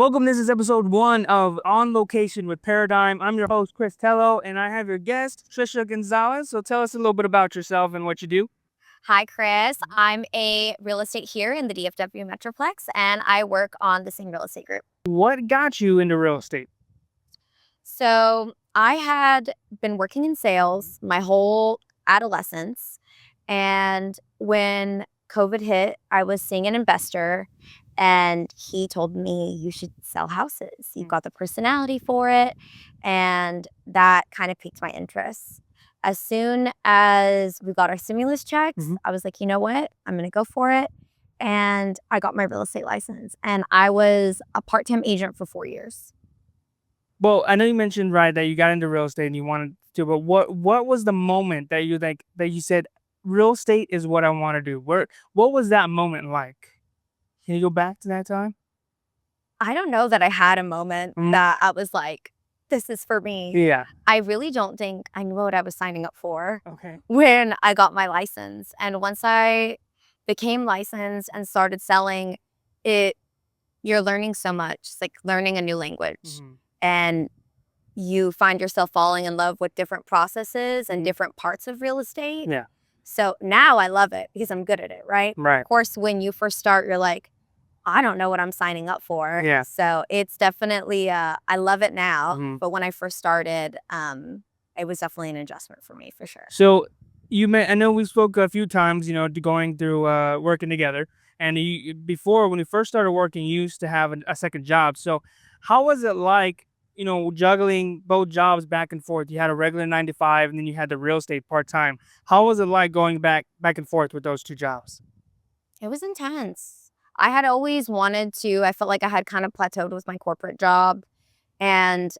Welcome. This is episode 1 of On Location with Paradigm. I'm your host, Chris Tello, and I have your guest, Tricia Gonzalez. So tell us a little bit about yourself and what you do. Hi, Chris. I'm a real estate here in the DFW Metroplex, and I work on the same real estate group. What got you into real estate? So I had been working in sales my whole adolescence. And when COVID hit, I was seeing an investor, and he told me, you should sell houses. You've got the personality for it. And that kind of piqued my interest. As soon as we got our stimulus checks, I was like, you know what? I'm going to go for it. And I got my real estate license. And I was a part-time agent for 4 years. Well, I know you mentioned, right, that you got into real estate and you wanted to, but what was the moment that you said, real estate is what I want to do? What was that moment like? Can you go back to that time? I don't know that I had a moment that I was like, this is for me. Yeah. I really don't think I knew what I was signing up for Okay. when I got my license. And once I became licensed and started selling it, you're learning so much. It's like learning a new language. And you find yourself falling in love with different processes and different parts of real estate. Yeah. So now I love it because I'm good at it, right? Right. Of course, when you first start, you're like, I don't know what I'm signing up for. Yeah. So it's definitely, I love it now. But when I first started, it was definitely an adjustment for me, for sure. So I know we spoke a few times, going through working together. And before, when we first started working, you used to have a second job. So how was it like, juggling both jobs back and forth? You had a regular 9 to 5, and then you had the real estate part-time. How was it like going back and forth with those two jobs? It was intense. I had always wanted to, I felt like I had kind of plateaued with my corporate job, and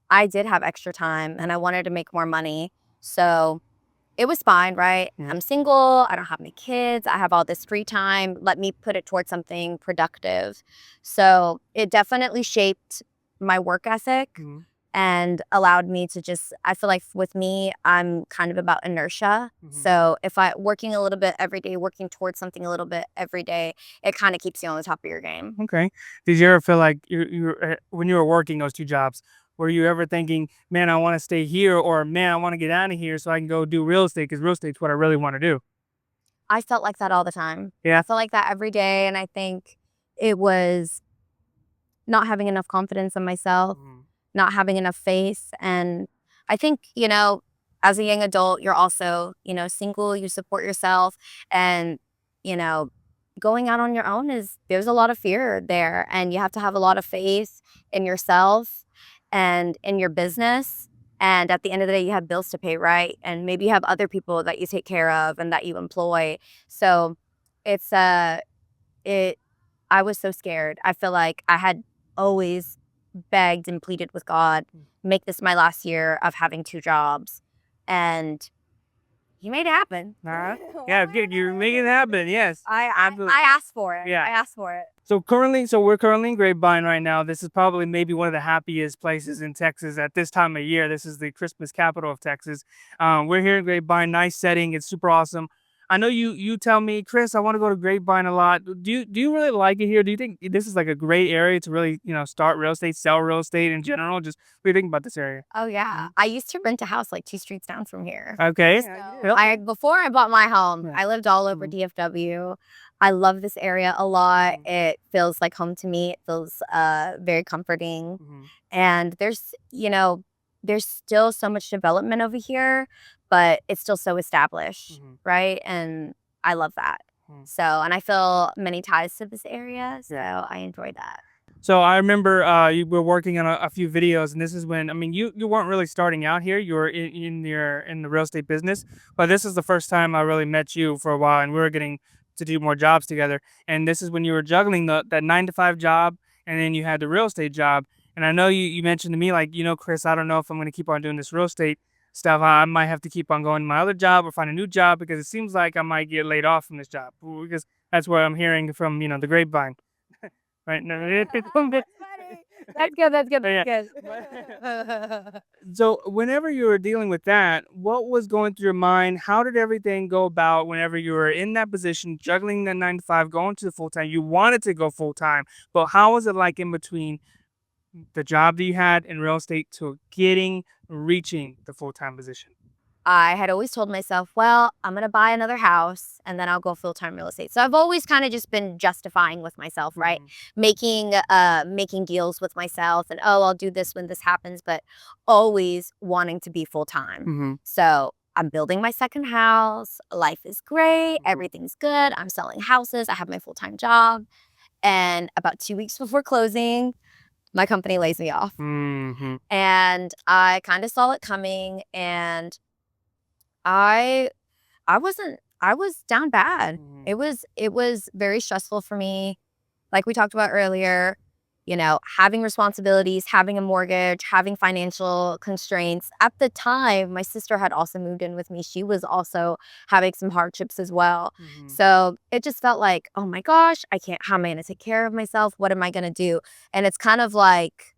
I did have extra time and I wanted to make more money. So it was fine, right? I'm single. I don't have any kids. I have all this free time. Let me put it towards something productive. So it definitely shaped my work ethic and allowed me to I feel like with me, I'm kind of about inertia. So if working a little bit every day, working towards something a little bit every day, it kind of keeps you on the top of your game. Okay. Did you ever feel like when you were working those two jobs, were you ever thinking, man, I want to stay here, or man, I want to get out of here so I can go do real estate, because real estate's what I really want to do? I felt like that all the time. Yeah. I felt like that every day. And I think it was not having enough confidence in myself, not having enough faith. And I think, as a young adult, you're also, single, you support yourself. And, going out on your own there's a lot of fear there. And you have to have a lot of faith in yourself and in your business. And at the end of the day, you have bills to pay, right? And maybe you have other people that you take care of and that you employ. So I was so scared. I feel like I had always begged and pleaded with God, make this my last year of having 2 jobs. And he made it happen. Yeah, good. You're making it happen. Yes. I asked for it. Yeah. I asked for it. So we're currently in Grapevine right now. This is probably maybe one of the happiest places in Texas at this time of year. This is the Christmas capital of Texas. We're here in Grapevine. Nice setting. It's super awesome. I know you tell me, Chris, I want to go to Grapevine a lot. Do you really like it here? Do you think this is like a great area to really, start real estate, sell real estate in general? Just what do you think about this area? Oh yeah. I used to rent a house like 2 streets down from here. Okay. So before I bought my home, I lived all over DFW. I love this area a lot. It feels like home to me. It feels very comforting. And there's still so much development over here, but it's still so established, right? And I love that. So, and I feel many ties to this area, so I enjoy that. So I remember you were working on a few videos, and this is when, you weren't really starting out here. You were in the real estate business, but this is the first time I really met you for a while, and we were getting to do more jobs together. And this is when you were juggling that 9 to 5 job, and then you had the real estate job. And I know you mentioned to me, like, Chris, I don't know if I'm going to keep on doing this real estate stuff. I might have to keep on going to my other job or find a new job, because it seems like I might get laid off from this job, because that's what I'm hearing from, the grapevine. Right? No, That's good. That's good. Yeah. That's good. So whenever you were dealing with that, what was going through your mind? How did everything go about whenever you were in that position, juggling that 9 to 5, going to the full time? You wanted to go full time, but how was it like in between the job that you had in real estate to reaching the full time position? I had always told myself, well, I'm going to buy another house and then I'll go full-time real estate. So I've always kind of just been justifying with myself, right? Making deals with myself and, oh, I'll do this when this happens, but always wanting to be full-time. Mm-hmm. So I'm building my second house. Life is great. Mm-hmm. Everything's good. I'm selling houses. I have my full-time job. And about 2 weeks before closing, my company lays me off. Mm-hmm. And I kind of saw it coming, and I I was down bad. Mm-hmm. It was very stressful for me. Like we talked about earlier, having responsibilities, having a mortgage, having financial constraints. At the time, my sister had also moved in with me. She was also having some hardships as well. Mm-hmm. So it just felt like, oh my gosh, I can't, how am I going to take care of myself? What am I going to do? And it's kind of like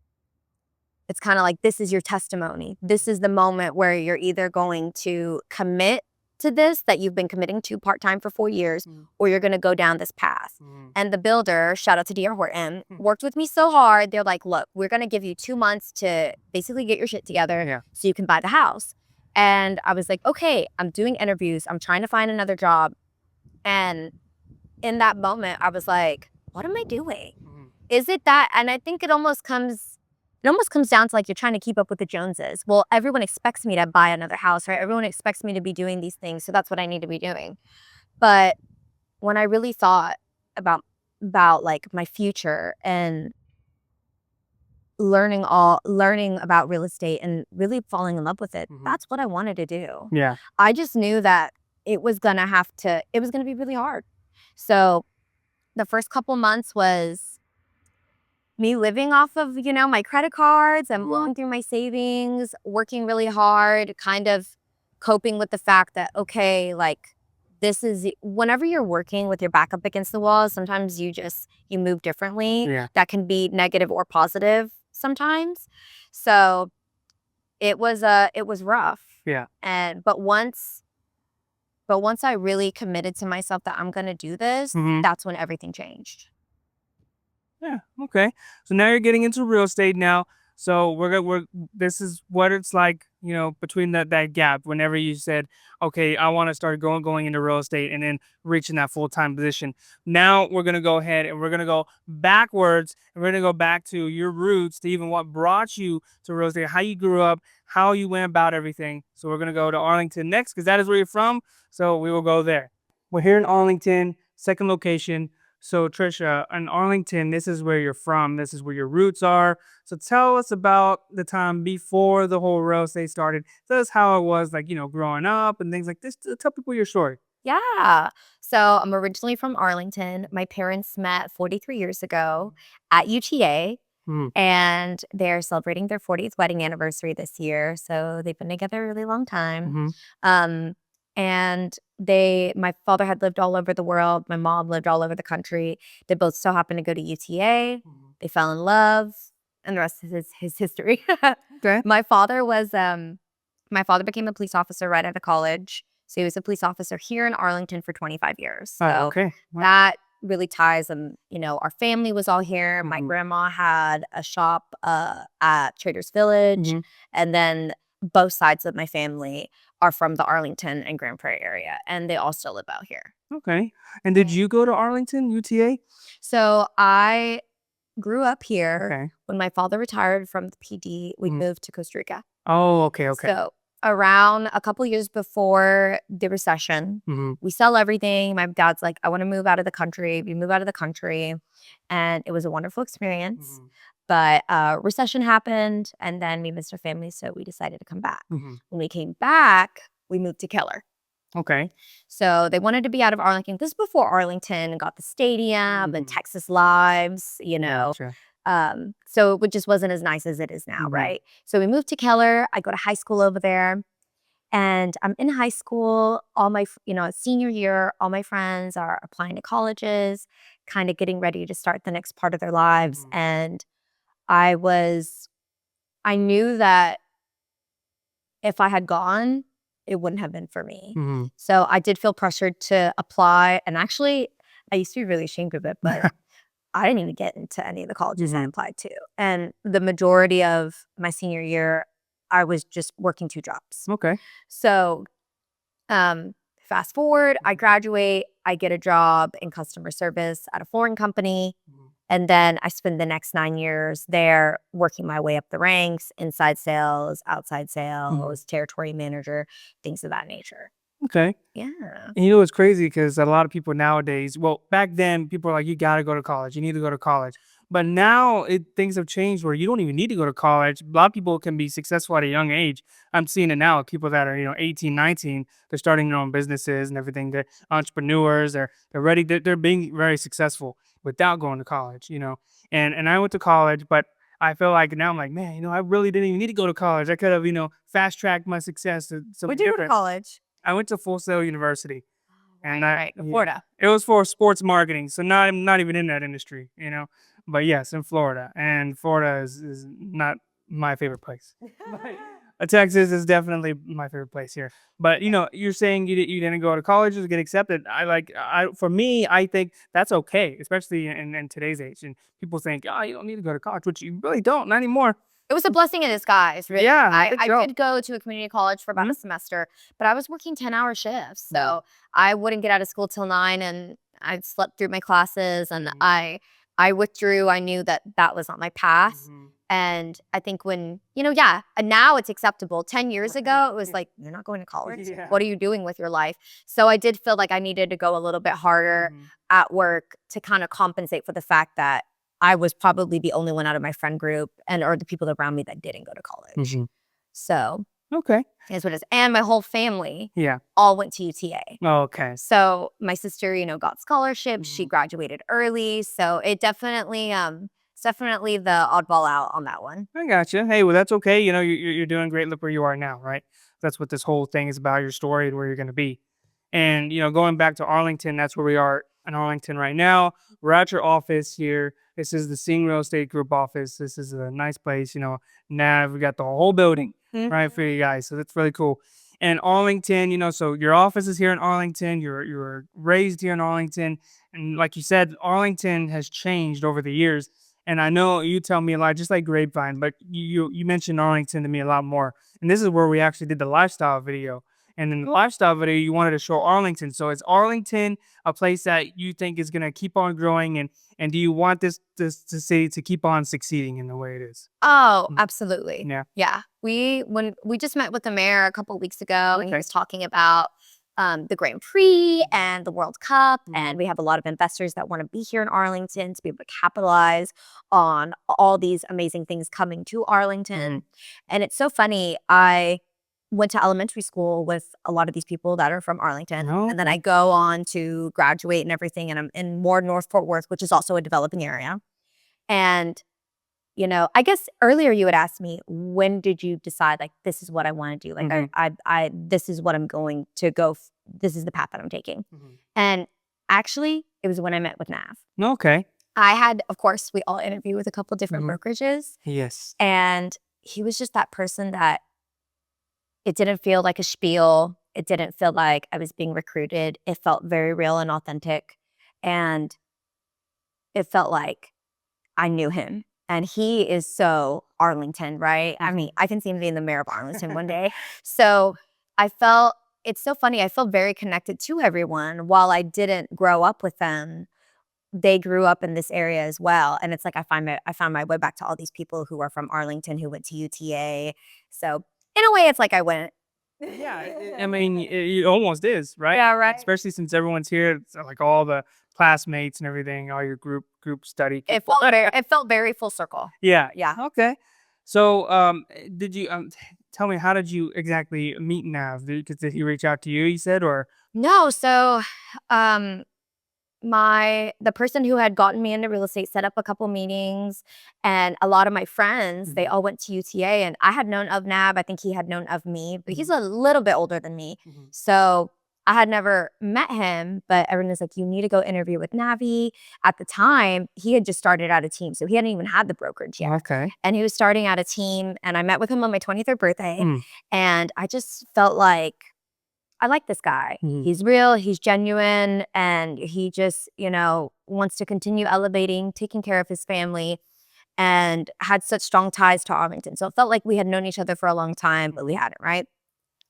this is your testimony. This is the moment where you're either going to commit to this that you've been committing to part-time for 4 years, or you're going to go down this path. And the builder, shout out to D.R. Horton, worked with me so hard. They're like, look, we're going to give you 2 months to basically get your shit together so you can buy the house. And I was like, okay, I'm doing interviews. I'm trying to find another job. And in that moment, I was like, what am I doing? Is it that? And I think it almost comes down to like you're trying to keep up with the Joneses. Well, everyone expects me to buy another house, right? Everyone expects me to be doing these things, so that's what I need to be doing. But when I really thought about like my future and learning about real estate and really falling in love with it, that's what I wanted to do. Yeah. I just knew that it was gonna be really hard. So the first couple months was me living off of, my credit cards and blowing through my savings, working really hard, kind of coping with the fact that, okay, like whenever you're working with your back up against the wall, sometimes you move differently. Yeah. That can be negative or positive sometimes. So it was rough. Yeah. But once I really committed to myself that I'm going to do this, that's when everything changed. Yeah. Okay. So now you're getting into real estate now. So this is what it's like, between that gap whenever you said, okay, I want to start going into real estate and then reaching that full-time position. Now we're going to go ahead and we're going to go backwards, and we're going to go back to your roots, to even what brought you to real estate, how you grew up, how you went about everything. So we're going to go to Arlington next, because that is where you're from. So we will go there. We're here in Arlington, second location. So Tricia, in Arlington, this is where you're from. This is where your roots are. So tell us about the time before the whole real estate started. Tell us how it was, like, growing up and things like this. Tell people your story. Yeah. So I'm originally from Arlington. My parents met 43 years ago at UTA, Mm. and they're celebrating their 40th wedding anniversary this year. So they've been together a really long time. Mm-hmm. And my father had lived all over the world. My mom lived all over the country. They both so happened to go to UTA. They fell in love, and the rest is his history. Okay. My father became a police officer right out of college. So he was a police officer here in Arlington for 25 years. So Okay. Wow. that really ties them. Our family was all here. My grandma had a shop at Traders Village. And then both sides of my family are from the Arlington and Grand Prairie area, and they all still live out here. Okay. And did you go to Arlington, UTA? So I grew up here. Okay. When my father retired from the PD, we moved to Costa Rica. Oh, okay. Okay. So around a couple years before the recession, we sell everything. My dad's like, I want to move out of the country. We move out of the country. And it was a wonderful experience. But recession happened, and then we missed our family, so we decided to come back. When we came back, we moved to Keller. Okay. So they wanted to be out of Arlington. This is before Arlington got the stadium and Texas Lives, Gotcha. So it just wasn't as nice as it is now, right? So we moved to Keller. I go to high school over there. And I'm in high school, senior year, all my friends are applying to colleges, kind of getting ready to start the next part of their lives. And I knew that if I had gone, it wouldn't have been for me. Mm-hmm. So I did feel pressured to apply. And actually, I used to be really ashamed of it, but I didn't even get into any of the colleges I applied to. And the majority of my senior year, I was just working 2 jobs. Okay. So fast forward, I graduate, I get a job in customer service at a flooring company. And then I spend the next 9 years there working my way up the ranks, inside sales, outside sales, territory manager, things of that nature. Okay. Yeah. And you know, it's crazy because a lot of people nowadays, well, back then people are like, you got to go to college. You need to go to college. But now things have changed where you don't even need to go to college. A lot of people can be successful at a young age. I'm seeing it now. People that are, 18, 19, they're starting their own businesses and everything. They're entrepreneurs. They're ready. They're being very successful without going to college, And I went to college, but I feel like now I'm like, man, I really didn't even need to go to college. I could have, fast tracked my success to something Where'd you go to different. college? I went to Full Sail University, and Right, Florida. it was for sports marketing, so not even in that industry. But yes, in Florida, and Florida is not my favorite place. But Texas is definitely my favorite place here. But you're saying you didn't go to college to get accepted. For me, I think that's okay, especially in today's age. And people think, oh, you don't need to go to college, which you really don't, not anymore. It was a blessing in disguise, really. Yeah, I think I so. did go to a community college for about a semester, but I was working 10-hour shifts. So I wouldn't get out of school till 9, and I slept through my classes, and I withdrew. I knew that that was not my path. And I think when, and now it's acceptable. 10 years ago, it was like, you're not going to college. Yeah. What are you doing with your life? So I did feel like I needed to go a little bit harder at work to kind of compensate for the fact that I was probably the only one out of my friend group or the people around me that didn't go to college. So Okay. that's what it is. And my whole family Yeah. all went to UTA. Okay. So my sister, got scholarships. She graduated early. So it's definitely the oddball out on that one. I gotcha. Hey, well, that's okay. You're doing great. Look where you are now, right? That's what this whole thing is about, your story and where you're going to be. And, going back to Arlington, that's where we are in Arlington right now. We're at your office here. This is the Sing Real Estate Group office. This is a nice place, Nav, we got the whole building, right, for you guys. So that's really cool. And Arlington, so your office is here in Arlington. You're raised here in Arlington. And like you said, Arlington has changed over the years. And I know you tell me a lot, just like Grapevine, but you mentioned Arlington to me a lot more. And this is where we actually did the lifestyle video. And in the lifestyle video, you wanted to show Arlington. So is Arlington a place that you think is going to keep on growing? And do you want this to keep on succeeding in the way it is? Oh, absolutely. Yeah. Yeah. When we just met with the mayor a couple of weeks ago, and he was talking about the Grand Prix and the World Cup. And we have a lot of investors that want to be here in Arlington to be able to capitalize on all these amazing things coming to Arlington. And it's so funny. I went to elementary school with a lot of these people that are from Arlington. And then I go on to graduate and everything. And I'm in more North Fort Worth, which is also a developing area. And I guess earlier you had asked me, when did you decide, like, this is what I want to do? Like, I this is what I'm going to go. This is the path that I'm taking. And actually, it was when I met with Nav. Okay. I had, of course, we all interviewed with a couple different brokerages. Yes. And he was just that person that it didn't feel like a spiel. It didn't feel like I was being recruited. It felt very real and authentic. And it felt like I knew him. And he is so Arlington, right? I mean, I can see him being the mayor of Arlington one day. So it's so funny. I felt very connected to everyone. While I didn't grow up with them, they grew up in this area as well. And it's like I found my way back to all these people who are from Arlington who went to UTA. So in a way, it's like I went. Yeah, I mean, it almost is, right? Yeah, right. Especially since everyone's here, it's like all the classmates and everything, all your group study. It felt very full circle. Yeah. Yeah. Okay. So, did you tell me, how did you exactly meet Nav? Did he reach out to you? You said, or No. So, the person who had gotten me into real estate set up a couple meetings, and a lot of my friends, they all went to UTA, and I had known of Nav. I think he had known of me, but he's a little bit older than me. So I had never met him, but everyone was like, you need to go interview with Navi. At the time, he had just started out a team, so he hadn't even had the brokerage yet. Okay. And he was starting out a team, and I met with him on my 23rd birthday, and I just felt like, I like this guy. He's real, he's genuine, and he just, wants to continue elevating, taking care of his family, and had such strong ties to Arlington. So it felt like we had known each other for a long time, but we hadn't, right?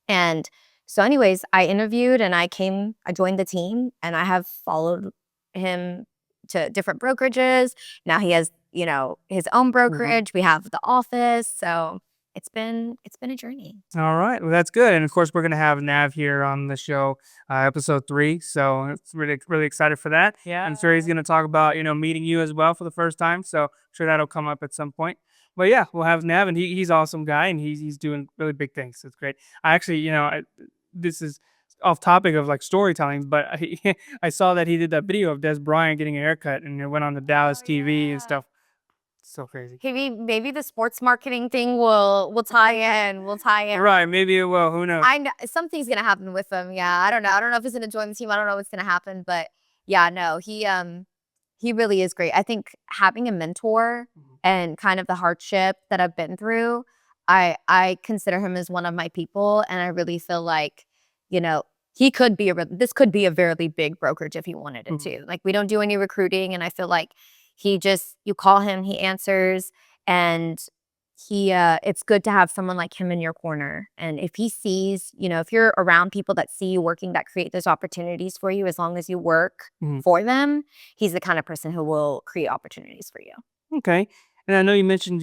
And so anyways, I interviewed and I joined the team, and I have followed him to different brokerages. Now he has, his own brokerage. We have the office. So it's been a journey. All right. Well, that's good. And of course, we're going to have Nav here on the show, episode 3. So it's really, really excited for that. Yeah. I'm sure he's going to talk about, meeting you as well for the first time. So I'm sure that'll come up at some point. But yeah, we'll have Nav, and he's an awesome guy, and he's doing really big things. So it's great. I actually, this is off topic of like storytelling, but I saw that he did that video of Des Bryant getting a haircut, and it went on the Dallas TV and stuff. So crazy. Maybe the sports marketing thing will tie in. We'll tie in. Right. Maybe it will. Who knows? I know something's gonna happen with him. Yeah. I don't know. I don't know if he's gonna join the team. I don't know what's gonna happen. But yeah, no, he really is great. I think having a mentor and kind of the hardship that I've been through, I consider him as one of my people, and I really feel like, this could be a very big brokerage if he wanted it to. Like, we don't do any recruiting, and I feel like you call him, he answers, and it's good to have someone like him in your corner. And if he sees, if you're around people that see you working, that create those opportunities for you, as long as you work for them, he's the kind of person who will create opportunities for you. Okay. And I know you mentioned,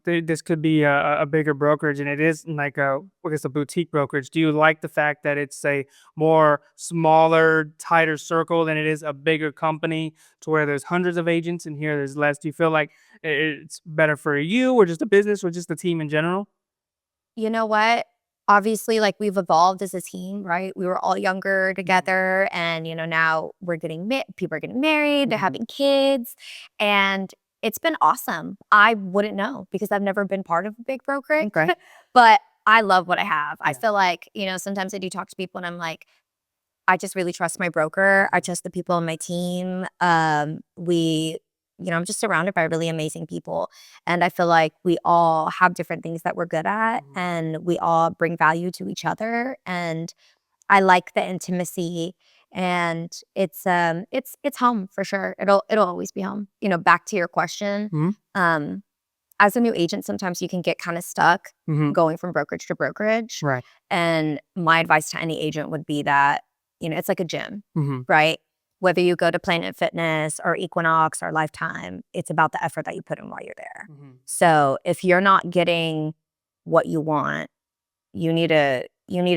this could be a bigger brokerage, and it is like I guess a boutique brokerage. Do you like the fact that it's a more smaller, tighter circle than it is a bigger company, to where there's hundreds of agents and here there's less? Do you feel like it's better for you, or just a business, or just the team in general? You know what? Obviously, like, we've evolved as a team, right? We were all younger together, and now we're people are getting married, they're having kids, and it's been awesome. I wouldn't know because I've never been part of a big brokerage. Okay. But I love what I have. I Yeah. feel like, sometimes I do talk to people and I'm like, I just really trust my broker. I trust the people on my team. I'm just surrounded by really amazing people. And I feel like we all have different things that we're good at, and we all bring value to each other. And I like the intimacy, and it's home for sure. It'll always be home. Back to your question. As a new agent, sometimes you can get kind of stuck going from brokerage to brokerage. Right. And my advice to any agent would be that, it's like a gym, right? Whether you go to Planet Fitness or Equinox or Lifetime, it's about the effort that you put in while you're there. So if you're not getting what you want, you need to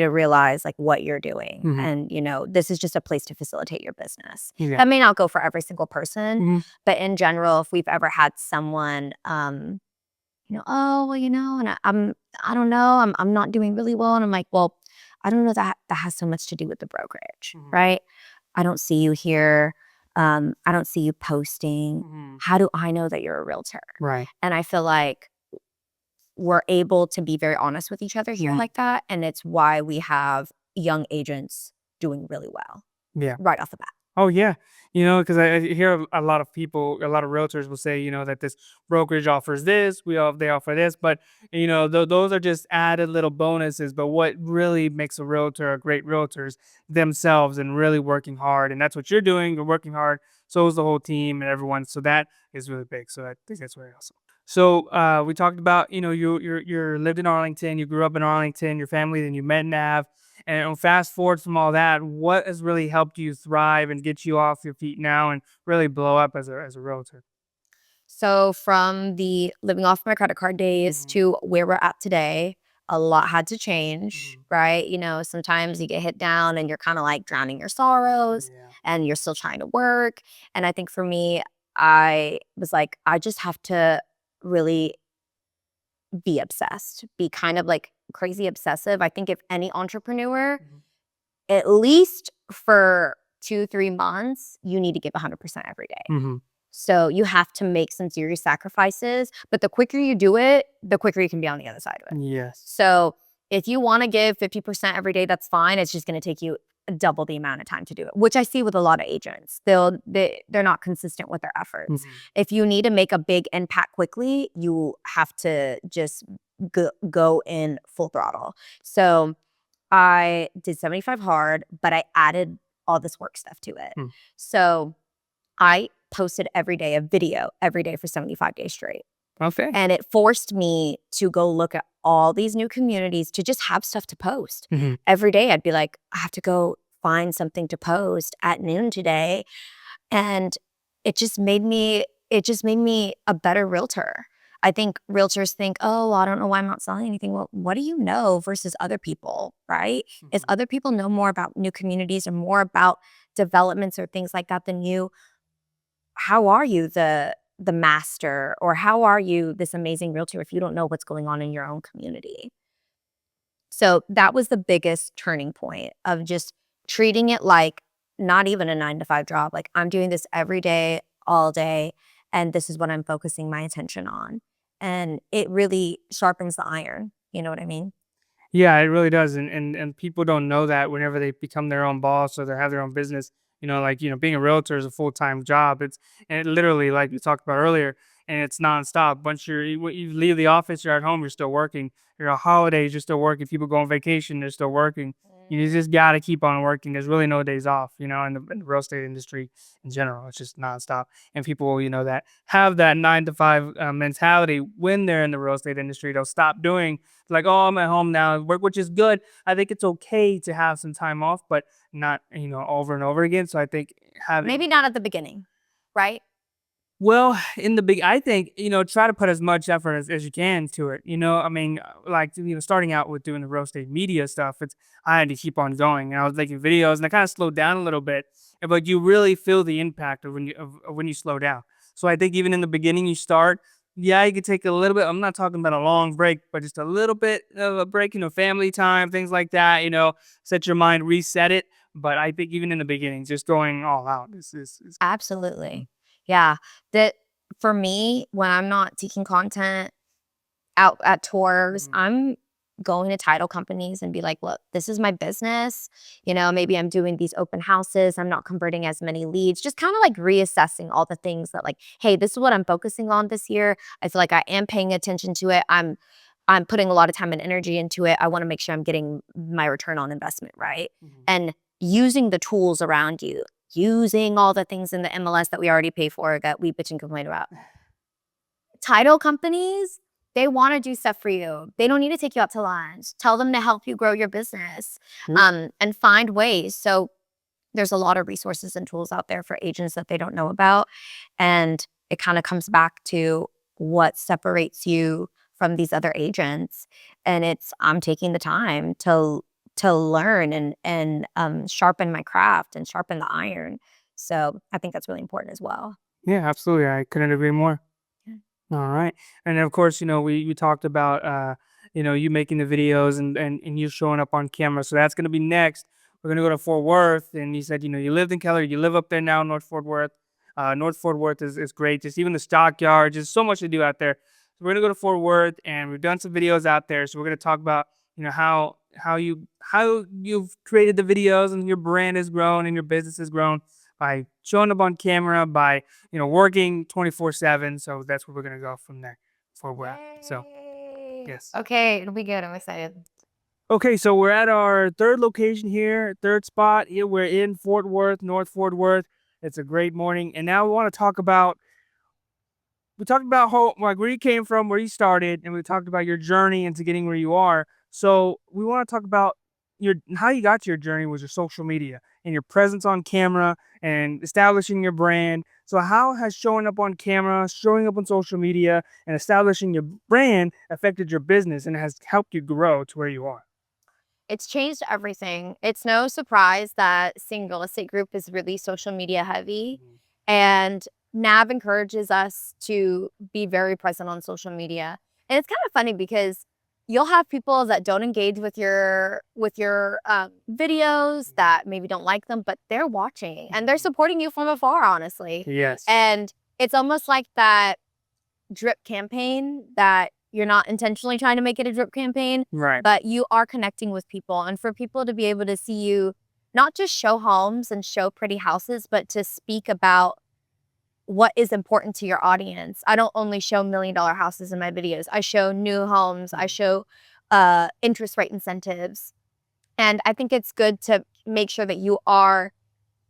realize like what you're doing. And this is just a place to facilitate your business. That may not go for every single person, but in general, if we've ever had someone oh, well, and I don't know, I'm not doing really well, and I'm like, well, I don't know, that has so much to do with the brokerage, right? I don't see you here. I don't see you posting. How do I know that you're a realtor? Right. And I feel like we're able to be very honest with each other here like that. And it's why we have young agents doing really well. Yeah. Right off the bat. Oh yeah. Because I hear a lot of people, a lot of realtors will say, that this brokerage offers this, they offer this, but those are just added little bonuses. But what really makes a realtor a great realtor is themselves, and really working hard. And that's what you're doing. You're working hard. So is the whole team and everyone. So that is really big. So I think that's very awesome. So we talked about, you're lived in Arlington, you grew up in Arlington, your family, then you met Nav. And fast forward from all that, what has really helped you thrive and get you off your feet now and really blow up as a realtor? So from the living off my credit card days to where we're at today, a lot had to change, right? Sometimes you get hit down and you're kind of like drowning your sorrows, and you're still trying to work. And I think for me, I was like, I just have to really be obsessed, be kind of like crazy obsessive. I think if any entrepreneur, at least for 2-3 months, you need to give 100% every day. So you have to make some serious sacrifices, but the quicker you do it, the quicker you can be on the other side of it. Yes. So if you want to give 50% every day, that's fine. It's just going to take you double the amount of time to do it, which I see with a lot of agents. They're not consistent with their efforts. If you need to make a big impact quickly, you have to just go in full throttle. So I did 75 hard, but I added all this work stuff to it. So I posted every day a video every day for 75 days straight. Okay. And it forced me to go look at all these new communities to just have stuff to post. Every day I'd be like, I have to go find something to post at noon today. And it just made me a better realtor. I think realtors think, oh, I don't know why I'm not selling anything. Well, what do you know versus other people, right? Is other people know more about new communities or more about developments or things like that than you? How are you the master, or how are you this amazing realtor if you don't know what's going on in your own community? So that was the biggest turning point of just treating it like not even a 9-to-5 job. Like, I'm doing this every day, all day, and this is what I'm focusing my attention on. And it really sharpens the iron. You know what I mean? Yeah, it really does, and people don't know that whenever they become their own boss or they have their own business, like, being a realtor is a full-time job. And it literally, like we talked about earlier, and it's nonstop. Once you leave the office, you're at home, you're still working. You're on holidays, you're still working. People go on vacation, they're still working. You just gotta keep on working. There's really no days off, in the real estate industry in general. It's just nonstop. And people, that have that 9 to 5 mentality when they're in the real estate industry, they'll stop doing like, oh, I'm at home now, work, which is good. I think it's okay to have some time off, but not, over and over again. So I think Maybe not at the beginning, right? well, in the big, I think, try to put as much effort as you can to it. I mean, like, starting out with doing the real estate media stuff, I had to keep on going. And I was making videos and I kind of slowed down a little bit, but you really feel the impact of when you slow down. So I think even in the beginning, you start, yeah, you could take a little bit. I'm not talking about a long break, but just a little bit of a break, family time, things like that, set your mind, reset it. But I think even in the beginning, just going all out is Absolutely. Yeah. That for me, when I'm not taking content out at tours, I'm going to title companies and be like, look, this is my business. Maybe I'm doing these open houses. I'm not converting as many leads, just kind of like reassessing all the things that, like, hey, this is what I'm focusing on this year. I feel like I am paying attention to it. I'm putting a lot of time and energy into it. I want to make sure I'm getting my return on investment, right? And using the tools around you, using all the things in the MLS that we already pay for that we bitch and complain about. Title companies, they want to do stuff for you. They don't need to take you out to lunch. Tell them to help you grow your business, and find ways. So there's a lot of resources and tools out there for agents that they don't know about. And it kind of comes back to what separates you from these other agents. And I'm taking the time to learn and sharpen my craft and sharpen the iron. So I think that's really important as well. Yeah, absolutely. I couldn't agree more. Yeah. All right. And then, of course, we talked about, you making the videos and you showing up on camera. So that's going to be next. We're going to go to Fort Worth. And you said, you lived in Keller. You live up there now, North Fort Worth. North Fort Worth is great. Just even the stockyard, just so much to do out there. So we're going to go to Fort Worth and we've done some videos out there. So we're going to talk about, how you've created the videos and your brand has grown and your business has grown by showing up on camera, by working 24/7. So that's where we're gonna go from there. For where. So yes. Okay, it'll be good. I'm excited. Okay, so we're at our third location here, third spot. Here we're in Fort Worth, North Fort Worth. It's a great morning, and now we want to talk about. We talked about where you came from, where you started, and we talked about your journey into getting where you are. So we want to talk about how you got to your journey was your social media and your presence on camera and establishing your brand. So how has showing up on camera, showing up on social media, and establishing your brand affected your business and has helped you grow to where you are? It's changed everything. It's no surprise that Seeing Real Estate Group is really social media heavy. And NAV encourages us to be very present on social media. And it's kind of funny because you'll have people that don't engage with your videos, that maybe don't like them, but they're watching and they're supporting you from afar, honestly. Yes. And it's almost like that drip campaign that you're not intentionally trying to make it a drip campaign, Right. but you are connecting with people. And for people to be able to see you not just show homes and show pretty houses, but to speak about what is important to your audience. I don't only show $1 million houses in my videos. I show new homes. I show interest rate incentives. And I think it's good to make sure that you are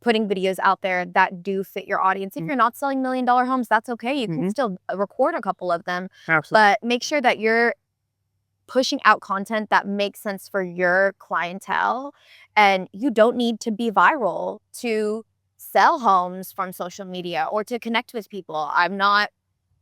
putting videos out there that do fit your audience. If you're not selling $1 million homes, that's okay. You can still record a couple of them. Absolutely. But make sure that you're pushing out content that makes sense for your clientele. And you don't need to be viral to sell homes from social media or to connect with people. I'm not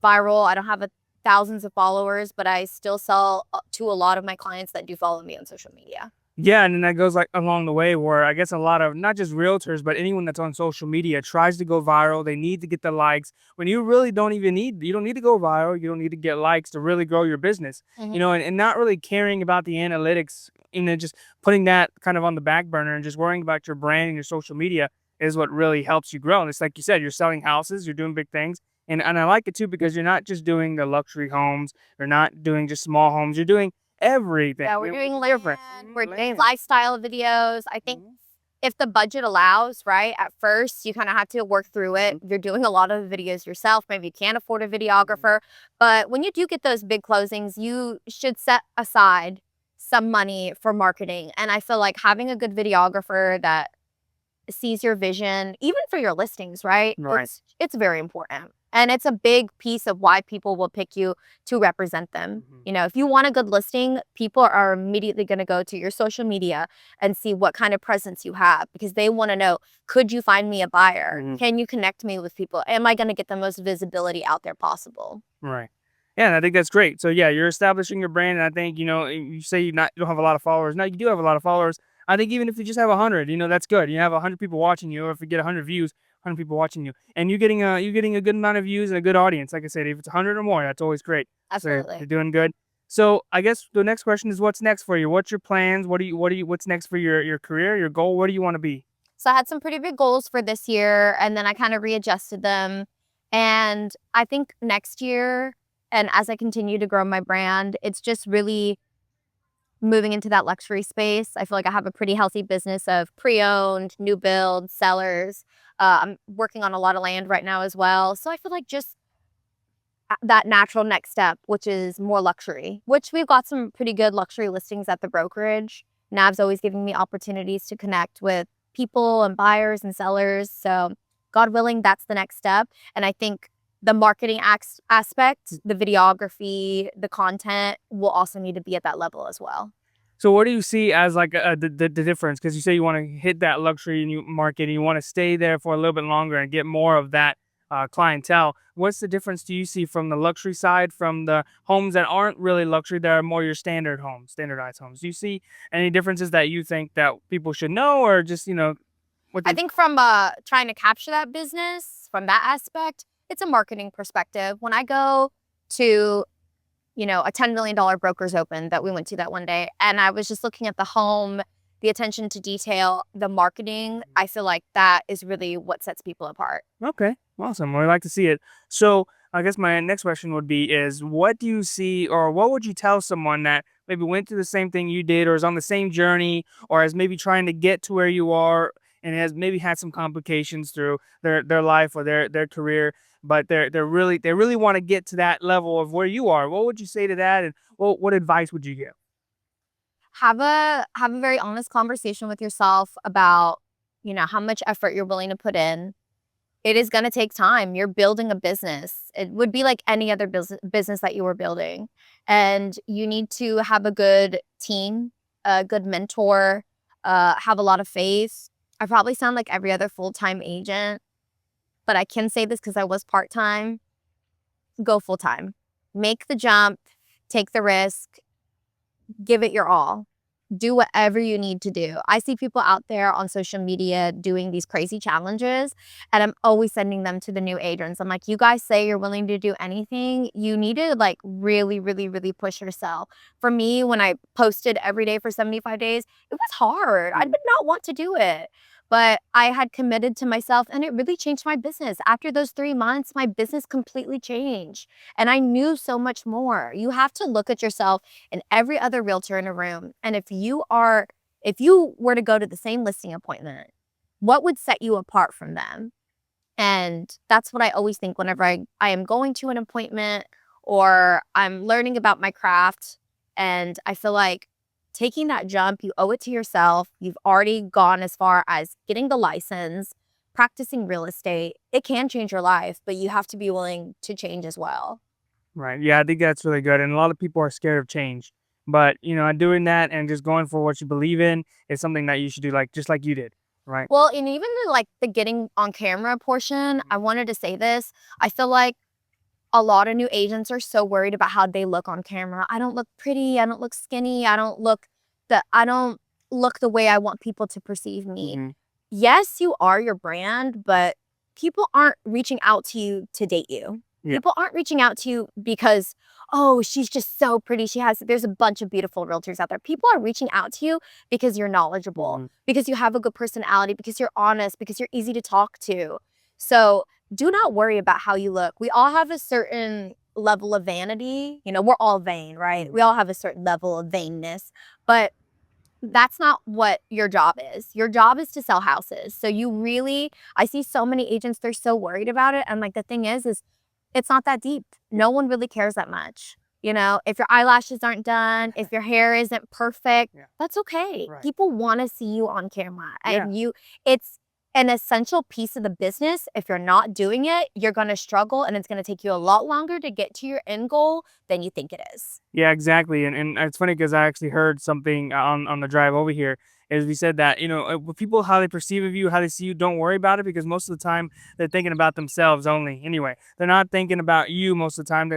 viral. I don't have thousands of followers, but I still sell to a lot of my clients that do follow me on social media. Yeah, and then that goes like along the way where I guess a lot of not just realtors, but anyone that's on social media tries to go viral. They need to get the likes when you really don't even need, you don't need to go viral. You don't need to get likes to really grow your business, and not really caring about the analytics, just putting that kind of on the back burner and just worrying about your brand and your social media is what really helps you grow. And it's like you said, you're selling houses, you're doing big things. And I like it too because you're not just doing the luxury homes, you're not doing just small homes, you're doing everything. Yeah, we're doing land, we're doing Land. lifestyle videos. I think if the budget allows, right, at first you kind of have to work through it. You're doing a lot of the videos yourself. Maybe you can't afford a videographer. But when you do get those big closings, you should set aside some money for marketing. And I feel like having a good videographer that sees your vision, even for your listings, right? Right. It's very important. And it's a big piece of why people will pick you to represent them. If you want a good listing, people are immediately going to go to your social media and see what kind of presence you have because they want to know, could you find me a buyer? Can you connect me with people? Am I going to get the most visibility out there possible? Right. Yeah, and I think that's great. So yeah, you're establishing your brand, and I think you say you don't have a lot of followers. No, you do have a lot of followers. I think even if you just have 100, that's good. You have 100 people watching you, or if you get 100 views, 100 people watching you, and you're getting a good amount of views and a good audience. Like I said, if it's 100 or more, that's always great. So Absolutely. you're doing good. So I guess the next question is, what's next for you? What's your plans? What's next for your career, your goal? What do you want to be? So I had some pretty big goals for this year, and then I kind of readjusted them. And I think next year, and as I continue to grow my brand, it's just really moving into that luxury space. I feel like I have a pretty healthy business of pre-owned, new build, sellers. I'm working on a lot of land right now as well. So I feel like just that natural next step, which is more luxury, which we've got some pretty good luxury listings at the brokerage. Nav's always giving me opportunities to connect with people and buyers and sellers. So God willing, that's the next step. And I think the marketing aspect, the videography, the content will also need to be at that level as well. So what do you see as like the difference? Because you say you want to hit that luxury and you market, and you want to stay there for a little bit longer and get more of that clientele. What's the difference do you see from the luxury side, from the homes that aren't really luxury, that are more your standard homes, standardized homes? Do you see any differences that you think that people should know, or just what? I think from trying to capture that business from that aspect, it's a marketing perspective. When I go to a $10 million broker's open that we went to that one day, and I was just looking at the home, the attention to detail, the marketing, I feel like that is really what sets people apart. Okay, awesome. Well, I like to see it. So I guess my next question would be is, what do you see, or what would you tell someone that maybe went through the same thing you did, or is on the same journey, or is maybe trying to get to where you are and has maybe had some complications through their life or their career, but they really want to get to that level of where you are? What would you say to that, and what advice would you give? Have a very honest conversation with yourself about, how much effort you're willing to put in. It is going to take time. You're building a business. It would be like any other business that you were building. And you need to have a good team, a good mentor, have a lot of faith. I probably sound like every other full-time agent, but I can say this because I was part-time. Go full-time. Make the jump, take the risk, give it your all. Do whatever you need to do. I see people out there on social media doing these crazy challenges, and I'm always sending them to the new agents. I'm like, you guys say you're willing to do anything. You need to like really, really, really push yourself. For me, when I posted every day for 75 days, it was hard. I did not want to do it. But I had committed to myself, and it really changed my business. After those 3 months, my business completely changed. And I knew so much more. You have to look at yourself and every other realtor in a room. And if you are if you were to go to the same listing appointment, what would set you apart from them? And that's what I always think whenever I am going to an appointment or I'm learning about my craft. And I feel like taking that jump, you owe it to yourself. You've already gone as far as getting the license, practicing real estate. It can change your life, but you have to be willing to change as well. Right. Yeah, I think that's really good. And a lot of people are scared of change. But, doing that and just going for what you believe in is something that you should do, like just like you did. Right. Well, and even the getting on camera portion, I wanted to say this. I feel like a lot of new agents are so worried about how they look on camera. I don't look pretty. I don't look skinny. I don't look the way I want people to perceive me. Hmm. Yes, you are your brand, but people aren't reaching out to you to date you. Yeah. People aren't reaching out to you because, oh, she's just so pretty. There's a bunch of beautiful realtors out there. People are reaching out to you because you're knowledgeable, Hmm. because you have a good personality, because you're honest, because you're easy to talk to. So do not worry about how you look. We all have a certain level of vanity. We're all vain, right? We all have a certain level of vainness, but that's not what your job is. Your job is to sell houses. So I see so many agents, they're so worried about it. And like, the thing is it's not that deep. No one really cares that much. If your eyelashes aren't done, if your hair isn't perfect, Yeah. that's okay. Right. People want to see you on camera. Yeah. And it's an essential piece of the business. If you're not doing it, you're going to struggle and it's going to take you a lot longer to get to your end goal than you think it is. Yeah, exactly. And it's funny because I actually heard something on the drive over here. Is we said that with people, how they perceive of you, how they see you, don't worry about it because most of the time they're thinking about themselves only. Anyway, they're not thinking about you most of the time.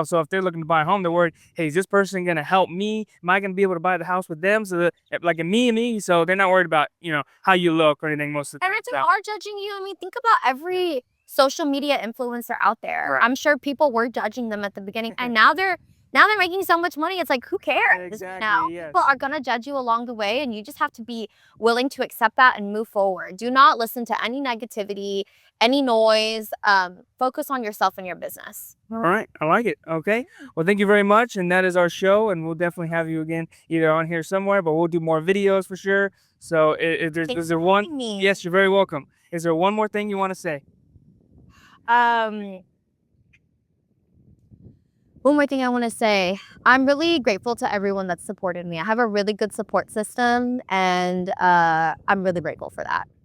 So if they're looking to buy a home, they're worried. Hey, is this person gonna help me? Am I gonna be able to buy the house with them? So like me and me. So they're not worried about how you look or anything most of the And time. if they So are judging you, I mean, think about every social media influencer out there. right. I'm sure people were judging them at the beginning, and now they're making so much money. It's like, who cares? Exactly. People Yes. are gonna judge you along the way, and you just have to be willing to accept that and move forward. Do not listen to any negativity, any noise. Focus on yourself and your business. All right, I like it. Okay. Well, thank you very much. And that is our show. And we'll definitely have you again either on here somewhere, but we'll do more videos for sure. So, Thanks is there for one? having me. Yes, you're very welcome. Is there one more thing you want to say? Um, One more thing I want to say. I'm really grateful to everyone that's supported me. I have a really good support system, and I'm really grateful for that.